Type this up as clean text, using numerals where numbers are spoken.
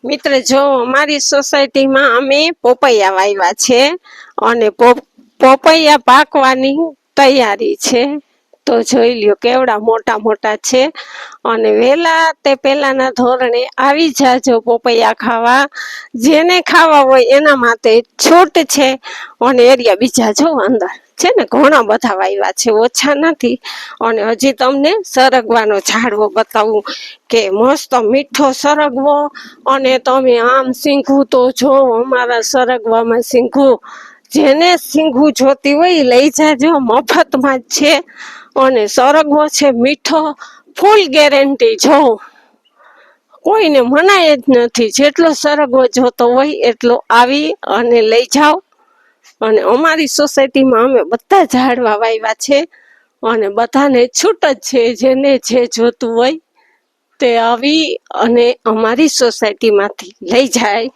મિત્ર જો અમારી સોસાયટીમાં અમે પોપૈયા વાવ્યા છે અને પોપૈયા પાકવાની તૈયારી છે. તો જોઈ લ્યો કેવડા મોટા મોટા છે અને વેલા તે પેલાના ધોરણે આવી જાજો પોપૈયા ખાવા. જેને ખાવા હોય એના માટે છૂટ છે અને એરિયા બીજા જો અંદર છે ને ઘણા બધા વાવ્યા છે, ઓછા નથી. અને હજી તમને સરગવાનો ઝાડવો બતાવું કે મસ્ત મીઠો સરગવો. અને તમે આમ સિંઘું તો જો અમારા સરગવામાં સિંઘું, જેને સિંઘું જોતી હોય લઈ જાજો, મફતમાં જ છે. અને સરગવો છે મીઠો, ફૂલ ગેરંટી. જો કોઈને મનાય જ નથી, જેટલો સરગવો જોતો હોય એટલો આવી અને લઈ જાઓ. અને અમારી સોસાયટીમાં અમે બધા ઝાડવા વાવ્યા છે અને બધાને છૂટ જ છે. જેને જે જોતું હોય તે આવી અને અમારી સોસાયટીમાંથી લઈ જાય.